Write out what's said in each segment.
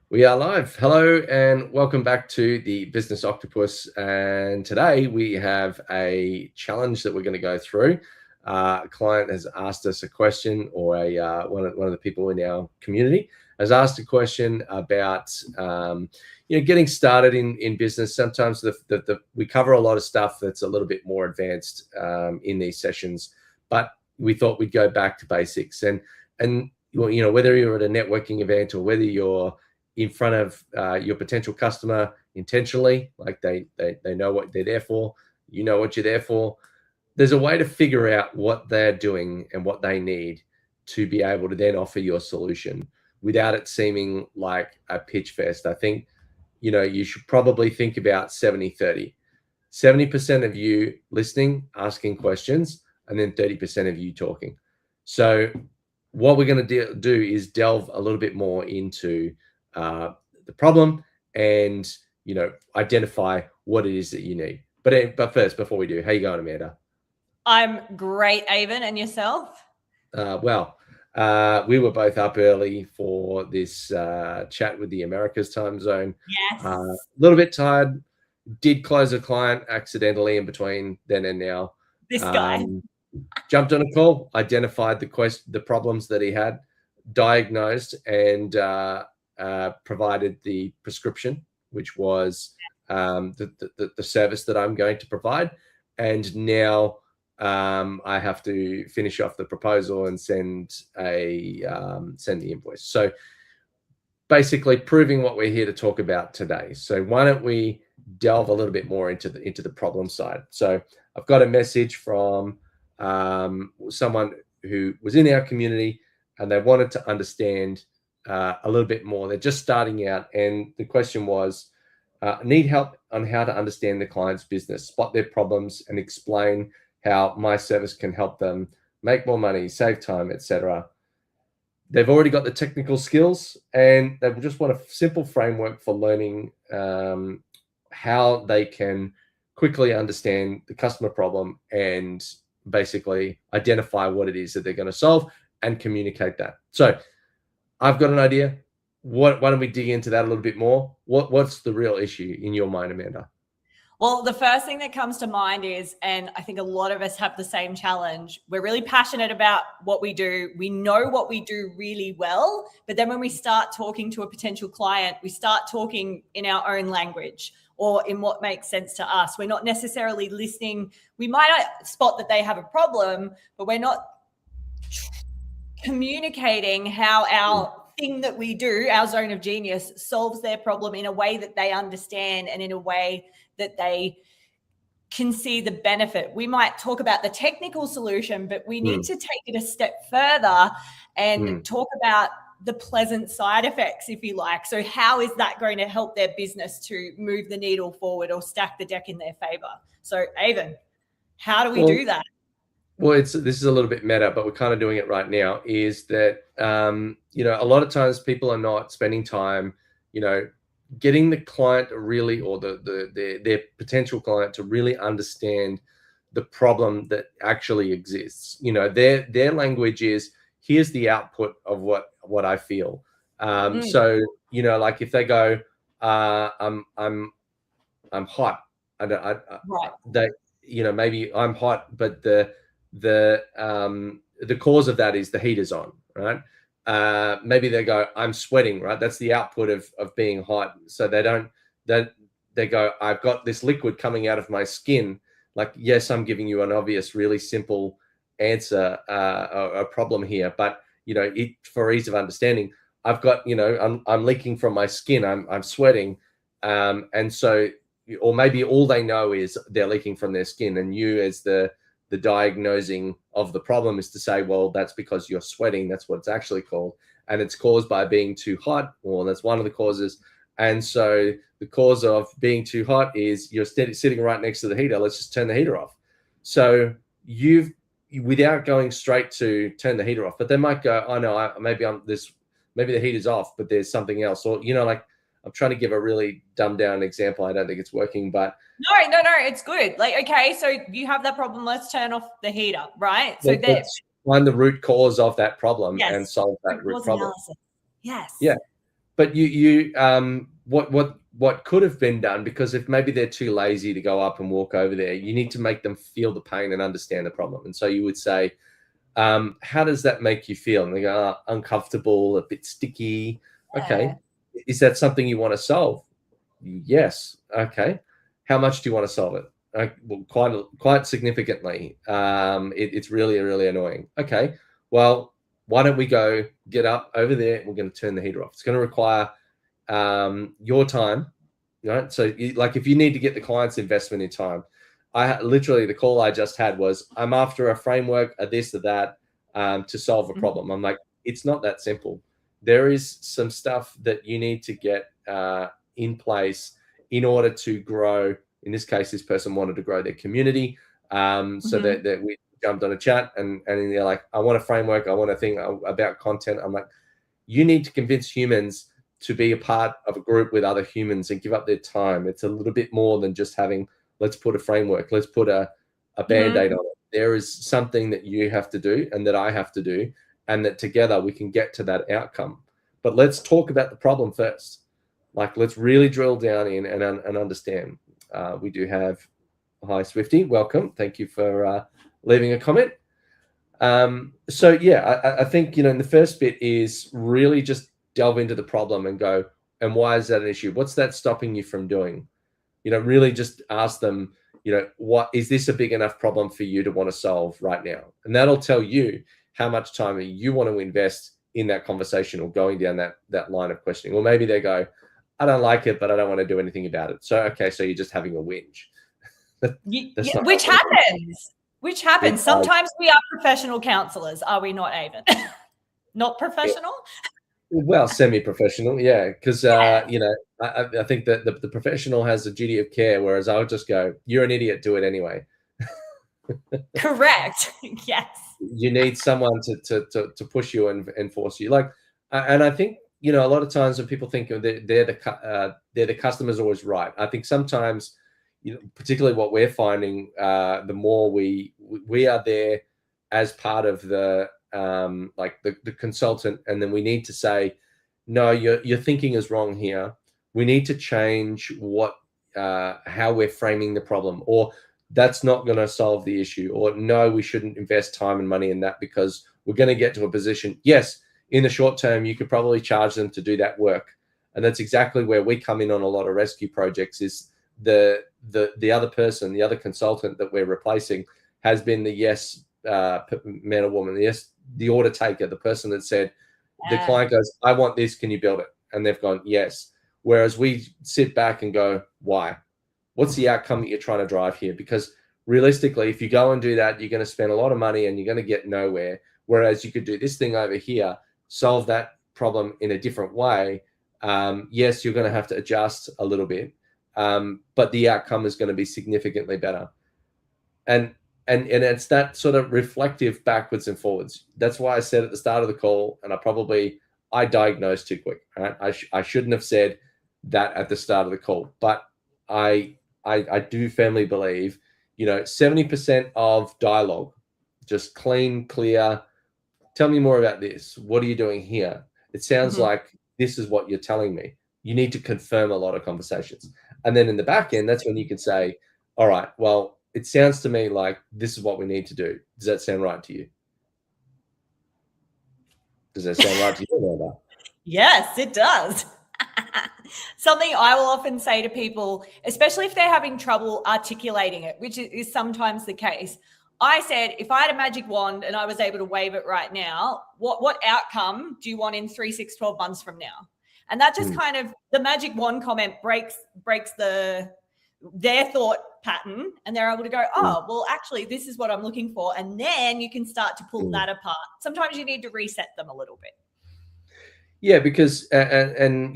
We are live. Hello and welcome back to the Business Octopus. And today we have a challenge that we're going to go through. A client has asked us a question, or one of the people in our community has asked a question about getting started in business. Sometimes we cover a lot of stuff that's a little bit more advanced in these sessions, but we thought we'd go back to basics. And whether you're at a networking event or whether you're in front of your potential customer intentionally, like they know what they're there for, you know what you're there for. There's a way to figure out what they're doing and what they need to be able to then offer your solution without it seeming like a pitch fest. I think, you should probably think about 70-30. 70% of you listening, asking questions, and then 30% of you talking. So what we're going to do is delve a little bit more into the problem and identify what it is that you need. But first, before we do, how you going, Amanda? I'm great, Avon, and yourself? We were both up early for this chat with the Americas time zone. Yes. A little bit tired. Did close a client accidentally in between then and now. This guy jumped on a call, identified the problems that he had, diagnosed, and provided the prescription, which was the service that I'm going to provide. And now I have to finish off the proposal and send the invoice. So basically proving what we're here to talk about today. So why don't we delve a little bit more into the problem side? So I've got a message from someone who was in our community and they wanted to understand a little bit more. They're just starting out, and the question was, need help on how to understand the client's business, spot their problems, and explain how my service can help them make more money, save time, etc. They've already got the technical skills, and they just want a simple framework for learning how they can quickly understand the customer problem and basically identify what it is that they're going to solve and communicate that. So I've got an idea. Why don't we dig into that a little bit more? What's the real issue in your mind, Amanda? Well, the first thing that comes to mind is, and I think a lot of us have the same challenge, we're really passionate about what we do. We know what we do really well, but then when we start talking to a potential client, we start talking in our own language or in what makes sense to us. We're not necessarily listening. We might spot that they have a problem, but we're not communicating how our thing that we do, our zone of genius, solves their problem in a way that they understand and in a way that they can see the benefit. We might talk about the technical solution, but we need to take it a step further and talk about the pleasant side effects, if you like. So how is that going to help their business to move the needle forward or stack the deck in their favor? So Avon, how do we do that? Well, this is a little bit meta, but we're kind of doing it right now, is that, a lot of times people are not spending time, getting the client really, or their potential client to really understand the problem that actually exists. Their language is, here's the output of what I feel. So, like if they go, I'm hot. Maybe I'm hot, but the cause of that is the heater's on, right? Maybe they go, I'm sweating, right? That's the output of being hot. So they go, I've got this liquid coming out of my skin. Like, yes, I'm giving you an obvious, really simple answer, a problem here, but for ease of understanding, I've got, I'm leaking from my skin. I'm sweating, and so, or maybe all they know is they're leaking from their skin, and you, as the diagnosing of the problem, is to say, well, that's because you're sweating. That's what it's actually called. And it's caused by being too hot, or that's one of the causes. And so the cause of being too hot is you're sitting right next to the heater. Let's just turn the heater off. So without going straight to turn the heater off, but they might go, oh no, maybe the heater's off, but there's something else. Or, like, I'm trying to give a really dumbed down example. I don't think it's working, but no, it's good. Like, okay, so you have that problem. Let's turn off the heater, right? So let's find the root cause of that problem, yes, and solve that root problem. Analysis. Yes. Yeah. but what could have been done, because if maybe they're too lazy to go up and walk over there, you need to make them feel the pain and understand the problem. And so you would say, how does that make you feel? And they go, uncomfortable, a bit sticky. Okay. Is that something you want to solve? Yes. Okay. How much do you want to solve it? Well, quite significantly. It's really, really annoying. Okay. Well, why don't we go get up over there? We're going to turn the heater off. It's going to require your time, right? So, if you need to get the client's investment in time, literally the call I just had was, I'm after a framework, a this or that, to solve a problem. I'm like, it's not that simple. There is some stuff that you need to get in place in order to grow. In this case, this person wanted to grow their community. So that we jumped on a chat and they're like, I want a framework. I want a thing about content. I'm like, you need to convince humans to be a part of a group with other humans and give up their time. It's a little bit more than just having, let's put a framework, let's put a Band-Aid on it. There is something that you have to do and that I have to do, and that together we can get to that outcome. But let's talk about the problem first. Let's really drill down in and understand. We do have, hi Swifty, welcome. Thank you for leaving a comment. So yeah, I think, in the first bit is really just delve into the problem and go, and why is that an issue? What's that stopping you from doing? Really just ask them, what is this a big enough problem for you to want to solve right now? And that'll tell you how much time you want to invest in that conversation or going down that line of questioning. Or maybe they go, I don't like it, but I don't want to do anything about it. So, okay, so you're just having a whinge. Which happens. Which happens. Sometimes we are professional counselors, are we not, Avon? Not professional? Well, semi-professional, yeah. Because, I think that the professional has a duty of care, whereas I'll just go, you're an idiot, do it anyway. Correct. Yes. You need someone to push you and force you. And I think, a lot of times when people think they're the customer's always right. I think sometimes, particularly what we're finding, the more we are there as part of the consultant, and then we need to say, no, your thinking is wrong here. We need to change how we're framing the problem, or that's not going to solve the issue, or no, we shouldn't invest time and money in that because we're going to get to a position. Yes, in the short term, you could probably charge them to do that work. And that's exactly where we come in on a lot of rescue projects, is the other person, the other consultant that we're replacing has been the yes man or woman, yes, the order taker, the person that said, the client goes, I want this, can you build it? And they've gone, yes. Whereas we sit back and go, why? What's the outcome that you're trying to drive here? Because realistically, if you go and do that, you're going to spend a lot of money and you're going to get nowhere. Whereas you could do this thing over here, solve that problem in a different way. Yes, you're going to have to adjust a little bit, but the outcome is going to be significantly better. And it's that sort of reflective backwards and forwards. That's why I said at the start of the call, and I diagnosed too quick. Right? I shouldn't have said that at the start of the call, but I do firmly believe, 70% of dialogue, just clean, clear. Tell me more about this. What are you doing here? It sounds like this is what you're telling me. You need to confirm a lot of conversations. And then in the back end, that's when you can say, all right, well, it sounds to me like this is what we need to do. Does that sound right to you? Does that sound right to you, Amanda? Yes, it does. Something I will often say to people, especially if they're having trouble articulating it, which is sometimes the case. I said, if I had a magic wand and I was able to wave it right now, what outcome do you want in 3, 6, 12 months from now? And that just kind of, the magic wand comment breaks their thought pattern, and they're able to go, oh, well, actually, this is what I'm looking for. And then you can start to pull that apart. Sometimes you need to reset them a little bit. Yeah, because, and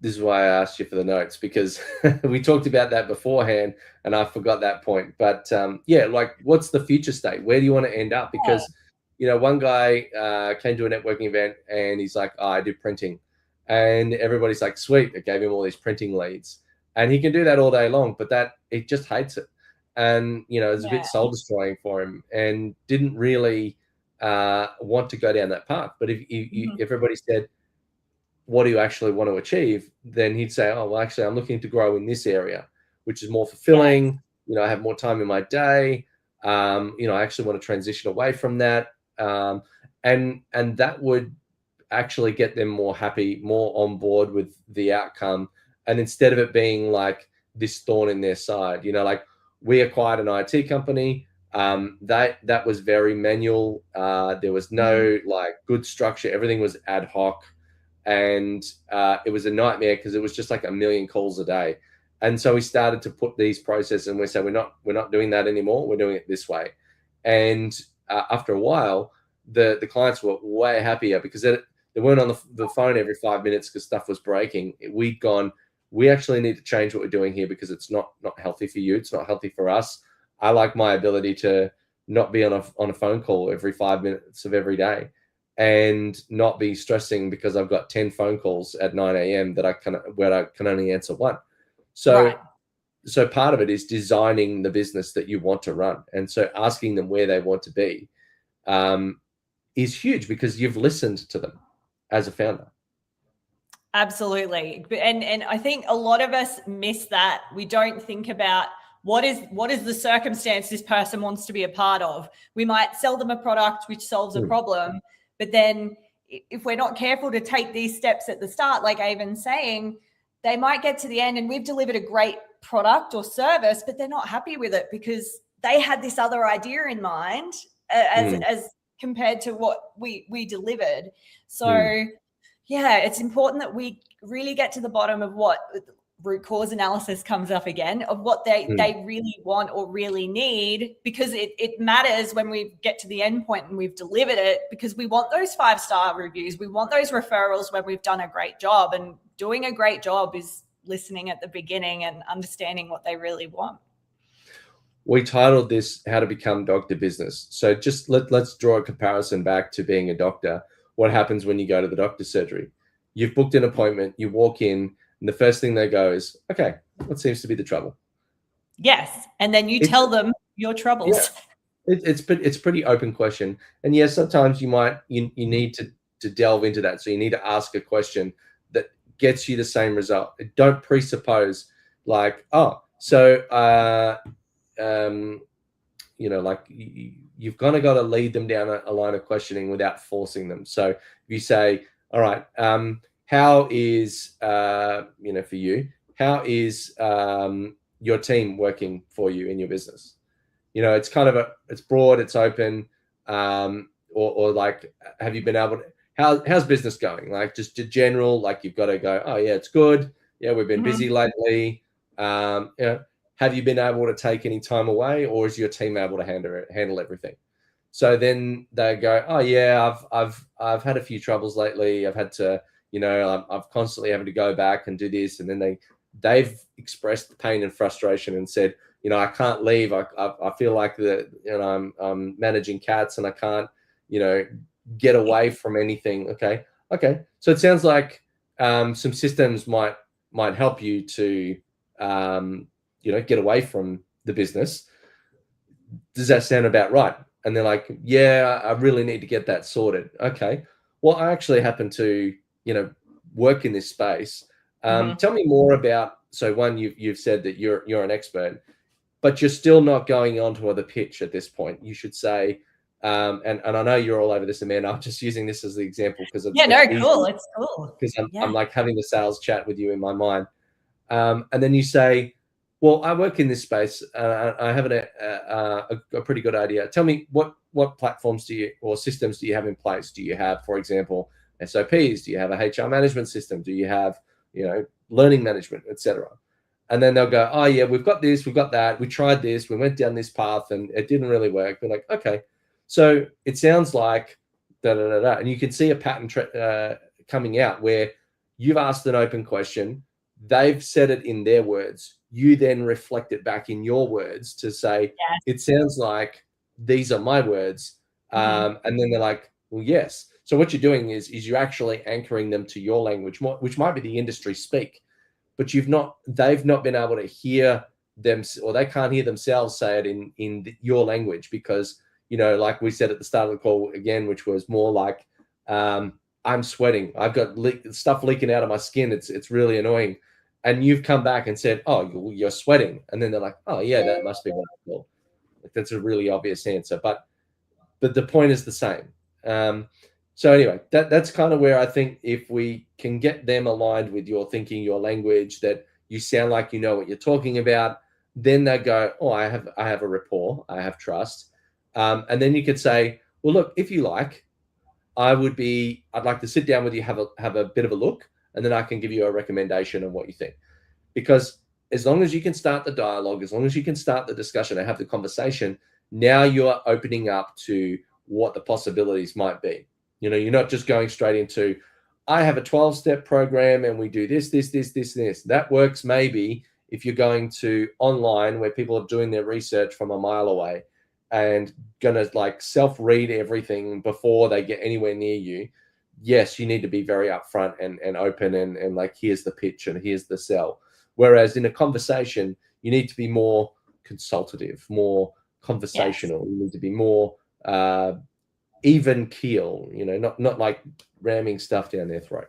this is why I asked you for the notes, because we talked about that beforehand and I forgot that point. But what's the future state? Where do you want to end up? Because, one guy came to a networking event and he's like, I do printing. And everybody's like, sweet. It gave him all these printing leads. And he can do that all day long, but it just hates it. And, it's a bit soul destroying for him and didn't really want to go down that path. But if everybody said, what do you actually want to achieve? Then he'd say, oh, well, actually, I'm looking to grow in this area, which is more fulfilling. You know, I have more time in my day. You know, I actually want to transition away from that. And that would actually get them more happy, more on board with the outcome. And instead of it being like this thorn in their side, you know, like we acquired an IT company. That was very manual. There was no like good structure. Everything was ad hoc, and it was a nightmare because it was just like a million calls a day. And so we started to put these processes, and we said we're not doing that anymore. We're doing it this way. And after a while, the clients were way happier because they weren't on the phone every 5 minutes because stuff was breaking. We'd gone, we actually need to change what we're doing here because it's not healthy for you. It's not healthy for us. I like my ability to not be on a phone call every 5 minutes of every day and not be stressing because I've got 10 phone calls at 9 a.m. where I can only answer one. So part of it is designing the business that you want to run. And so asking them where they want to be is huge because you've listened to them as a founder. Absolutely. And I think a lot of us miss that. We don't think about what is the circumstance this person wants to be a part of. We might sell them a product which solves a problem, but then if we're not careful to take these steps at the start, like Avon's saying, they might get to the end and we've delivered a great product or service, but they're not happy with it because they had this other idea in mind as compared to what we delivered. So yeah, it's important that we really get to the bottom of what root cause analysis comes up again, of what they really want or really need, because it matters when we get to the end point and we've delivered it, because we want those 5-star reviews. We want those referrals when we've done a great job, and doing a great job is listening at the beginning and understanding what they really want. We titled this How to Become Dr. Business. So just let's draw a comparison back to being a doctor. What happens when you go to the doctor's surgery? You've booked an appointment, you walk in, and the first thing they go is, okay, what seems to be the trouble? Yes. And then you tell them your troubles. Yeah. It's a pretty open question. And yes, sometimes you need to delve into that. So you need to ask a question that gets you the same result. Don't presuppose like, oh, so you know, like you've kind of got to lead them down a line of questioning without forcing them. So if you say, all right, how is, you know, for you, how is your team working for you in your business? You know, it's kind of it's broad, it's open, or like, have you been able to, how's business going? Like just general, like you've got to go, oh yeah, it's good. Yeah, we've been busy lately. You know, have you been able to take any time away, or is your team able to handle everything? So then they go, oh yeah, I've had a few troubles lately. I've had to, you know, I've constantly having to go back and do this. And then they've expressed pain and frustration and said, you know, I can't leave. I feel like you know, I'm managing cats and I can't, you know, get away from anything. Okay. So it sounds like some systems might help you to, you know, get away from the business. Does that sound about right? And they're like, yeah, I really need to get that sorted. Okay. Well, I actually happen to, you know, work in this space. Tell me more about, so one, you've said that you're an expert, but you're still not going on to the pitch at this point. You should say, and I know you're all over this, Amanda. I'm just using this as the example because cool. It's cool. Because I'm like having the sales chat with you in my mind. And then you say, well, I work in this space. I have a pretty good idea. Tell me what platforms or systems do you have in place? Do you have, for example, SOPs? Do you have a HR management system? Do you have, you know, learning management, etc.? And then they'll go, oh yeah, we've got this, we've got that. We tried this, we went down this path, and it didn't really work. We're like, okay, so it sounds like da da da da, and you can see a pattern coming out where you've asked an open question. They've said it in their words. You then reflect it back in your words to say, it sounds like these are my words. And then they're like, well, yes. So what you're doing is you're actually anchoring them to your language, which might be the industry speak, but they've not been able to hear them, or they can't hear themselves say it in your language because, you know, like we said at the start of the call again, which was more like, I'm sweating. I've got stuff leaking out of my skin. It's really annoying. And you've come back and said, oh, you're sweating. And then they're like, oh, yeah, that must be what I feel. Like, that's a really obvious answer. But the point is the same. So anyway, that's kind of where I think if we can get them aligned with your thinking, your language, that you sound like you know what you're talking about, then they go, oh, I have a rapport, I have trust. And then you could say, well, look, if you like, I'd like to sit down with you, have a bit of a look, and then I can give you a recommendation on what you think. Because as long as you can start the dialogue, as long as you can start the discussion and have the conversation, now you're opening up to what the possibilities might be. You're not just going straight into, I have a 12-step program and we do this, this, this, this, and this. That works maybe if you're going to online where people are doing their research from a mile away and gonna like self-read everything before they get anywhere near you. Yes, you need to be very upfront and open and like, here's the pitch and here's the sell. Whereas in a conversation, you need to be more consultative, more conversational. Yes. You need to be more even keel, not like ramming stuff down their throat.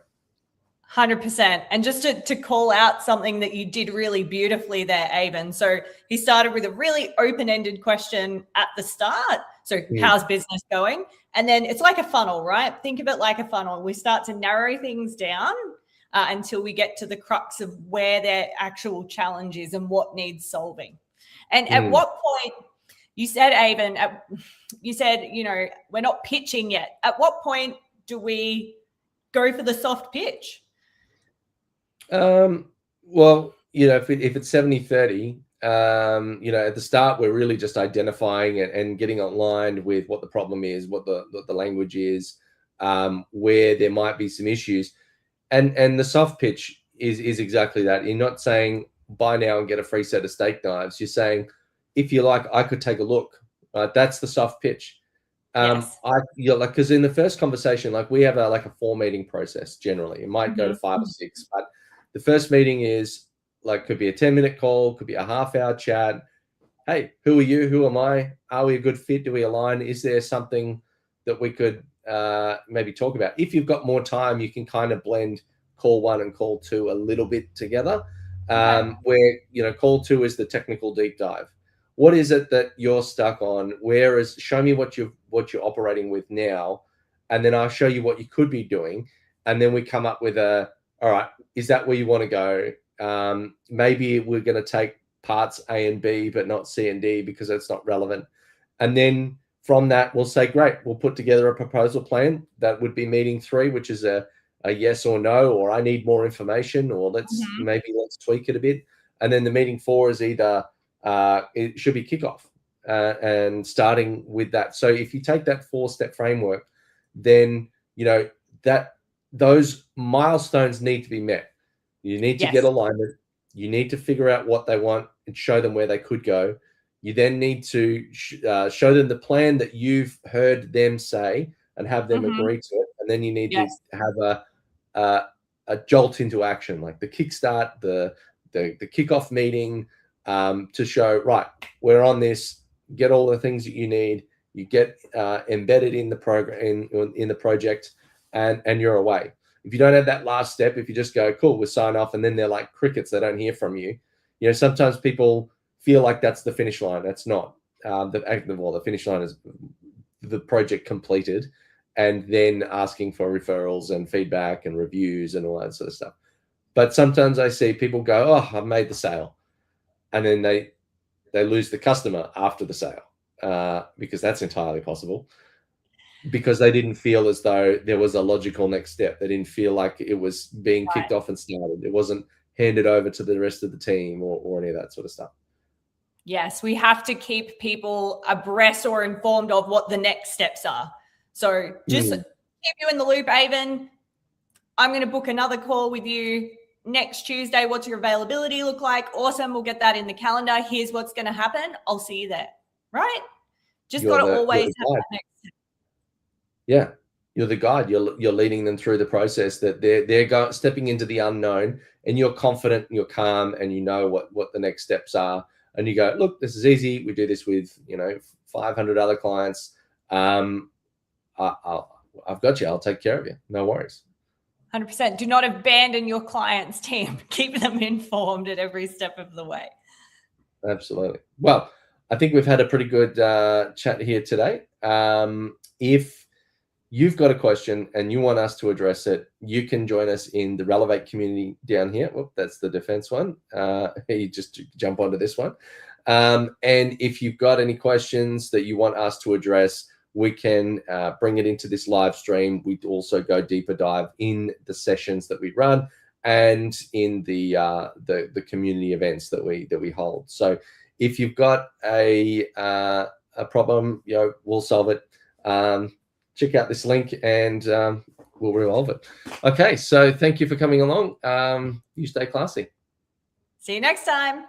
100%. And just to call out something that you did really beautifully there, Avon. So he started with a really open-ended question at the start. So how's business going? And then it's like a funnel, right? Think of it like a funnel. We start to narrow things down until we get to the crux of where their actual challenge is and what needs solving. And at what point, you said, Avon, you said, we're not pitching yet. At what point do we go for the soft pitch? Well, if it's 70-30, at the start, we're really just identifying it and getting aligned with what the problem is, what the language is, where there might be some issues. And the soft pitch is exactly that. You're not saying buy now and get a free set of steak knives. You're saying, if you like, I could take a look. That's the soft pitch. Yes. Because in the first conversation, like we have a 4-meeting process generally. It might go to 5 or 6, but the first meeting is like, could be a 10-minute call, could be a half-hour chat. Hey, who are you? Who am I? Are we a good fit? Do we align? Is there something that we could maybe talk about? If you've got more time, you can kind of blend call 1 and call 2 a little bit together. Where call 2 is the technical deep dive. What is it that you're stuck on? Show me what you're operating with now, and then I'll show you what you could be doing, and then we come up with all right, is that where you want to go? Maybe we're going to take parts A and B, but not C and D because it's not relevant. And then from that, we'll say, great, we'll put together a proposal plan. That would be meeting 3, which is a yes or no, or I need more information, or let's tweak it a bit. And then the meeting 4 is either it should be kickoff and starting with that. So if you take that 4-step framework, then that those milestones need to be met. You need to get alignment. You need to figure out what they want and show them where they could go. You then need to show them the plan that you've heard them say and have them agree to it. And then you need to have a jolt into action, like the kickstart, the kickoff meeting, to show, right, we're on this. Get all the things that you need. You get embedded in the program, in the project, and you're away. If you don't have that last step, if you just go, cool, we'll sign off, and then they're like crickets, they don't hear from you. Sometimes people feel like that's the finish line. That's not. The finish line is the project completed, and then asking for referrals and feedback and reviews and all that sort of stuff. But sometimes I see people go, oh, I've made the sale. And then they lose the customer after the sale, because that's entirely possible, because they didn't feel as though there was a logical next step. They didn't feel like it was being kicked off and started. It wasn't handed over to the rest of the team or any of that sort of stuff. Yes, we have to keep people abreast or informed of what the next steps are. So just keep you in the loop, Avon. I'm going to book another call with you next Tuesday. What's your availability look like? Awesome. We'll get that in the calendar. Here's what's going to happen. I'll see you there. Right? Just got to always have that next step. Yeah. You're the guide. You're leading them through the process, that they're stepping into the unknown, and you're confident, you're calm, and you know what the next steps are. And you go, look, this is easy. We do this with 500 other clients. I've got you. I'll take care of you. No worries. 100%. Do not abandon your client's team. Keep them informed at every step of the way. Absolutely. Well, I think we've had a pretty good chat here today. If you've got a question and you want us to address it, you can join us in the Relevate community down here. Whoop, that's the defense one. You just jump onto this one. And if you've got any questions that you want us to address, we can bring it into this live stream. We also go deeper dive in the sessions that we run and in the community events that we hold. So if you've got a problem, we'll solve it. Check out this link and we'll resolve it. Okay, so thank you for coming along. You stay classy. See you next time.